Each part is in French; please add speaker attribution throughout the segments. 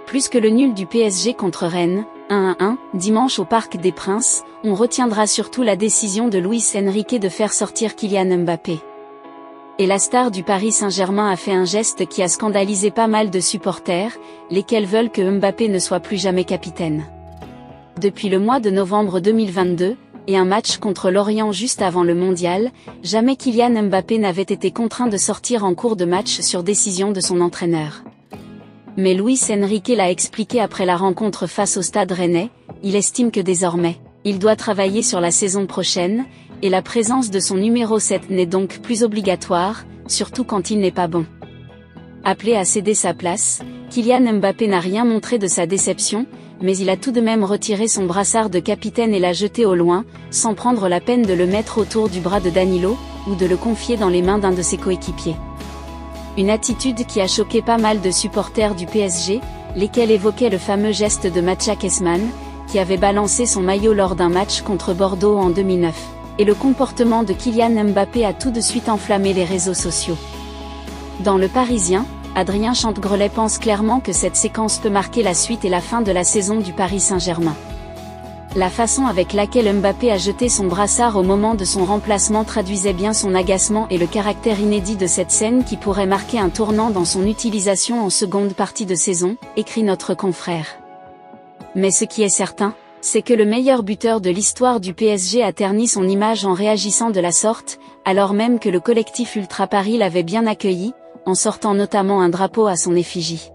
Speaker 1: Plus que le nul du PSG contre Rennes, 1-1, dimanche au Parc des Princes, on retiendra surtout la décision de Luis Enrique de faire sortir Kylian Mbappé. Et la star du Paris Saint-Germain a fait un geste qui a scandalisé pas mal de supporters, lesquels veulent que Mbappé ne soit plus jamais capitaine. Depuis le mois de novembre 2022, et un match contre Lorient juste avant le mondial, jamais Kylian Mbappé n'avait été contraint de sortir en cours de match sur décision de son entraîneur. Mais Luis Enrique l'a expliqué après la rencontre face au Stade Rennais, il estime que désormais, il doit travailler sur la saison prochaine, et la présence de son numéro 7 n'est donc plus obligatoire, surtout quand il n'est pas bon. Appelé à céder sa place, Kylian Mbappé n'a rien montré de sa déception, mais il a tout de même retiré son brassard de capitaine et l'a jeté au loin, sans prendre la peine de le mettre autour du bras de Danilo, ou de le confier dans les mains d'un de ses coéquipiers. Une attitude qui a choqué pas mal de supporters du PSG, lesquels évoquaient le fameux geste de Mattia Kessman, qui avait balancé son maillot lors d'un match contre Bordeaux en 2009. Et le comportement de Kylian Mbappé a tout de suite enflammé les réseaux sociaux. Dans Le Parisien, Adrien Chantegrelet pense clairement que cette séquence peut marquer la suite et la fin de la saison du Paris Saint-Germain. La façon avec laquelle Mbappé a jeté son brassard au moment de son remplacement traduisait bien son agacement et le caractère inédit de cette scène qui pourrait marquer un tournant dans son utilisation en seconde partie de saison, écrit notre confrère. Mais ce qui est certain, c'est que le meilleur buteur de l'histoire du PSG a terni son image en réagissant de la sorte, alors même que le collectif Ultra Paris l'avait bien accueilli, en sortant notamment un drapeau à son effigie.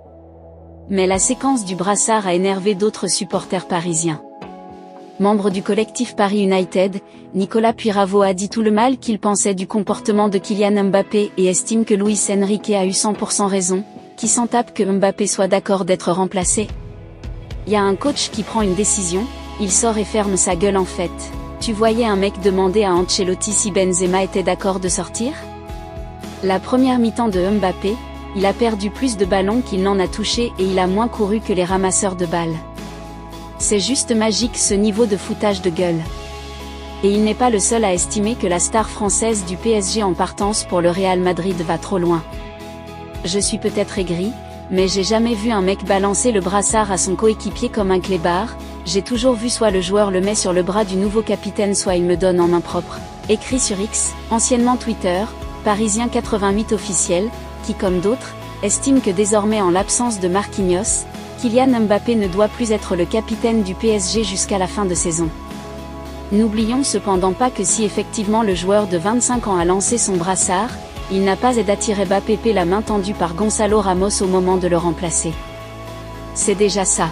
Speaker 1: Mais la séquence du brassard a énervé d'autres supporters parisiens. Membre du collectif Paris United, Nicolas Puyraveau a dit tout le mal qu'il pensait du comportement de Kylian Mbappé et estime que Luis Enrique a eu 100% raison, qui s'en tape que Mbappé soit d'accord d'être remplacé. Y a un coach qui prend une décision, il sort et ferme sa gueule en fait. Tu voyais un mec demander à Ancelotti si Benzema était d'accord de sortir ? La première mi-temps de Mbappé, il a perdu plus de ballons qu'il n'en a touché et il a moins couru que les ramasseurs de balles. C'est juste magique ce niveau de foutage de gueule. Et il n'est pas le seul à estimer que la star française du PSG en partance pour le Real Madrid va trop loin. Je suis peut-être aigri, mais j'ai jamais vu un mec balancer le brassard à son coéquipier comme un clébard, j'ai toujours vu soit le joueur le met sur le bras du nouveau capitaine soit il me donne en main propre. Écrit sur X, anciennement Twitter, Parisien 88 officiel, qui comme d'autres, estime que désormais en l'absence de Marquinhos, Kylian Mbappé ne doit plus être le capitaine du PSG jusqu'à la fin de saison. N'oublions cependant pas que si effectivement le joueur de 25 ans a lancé son brassard, il n'a pas aidé à tirer Mbappé la main tendue par Gonzalo Ramos au moment de le remplacer. C'est déjà ça.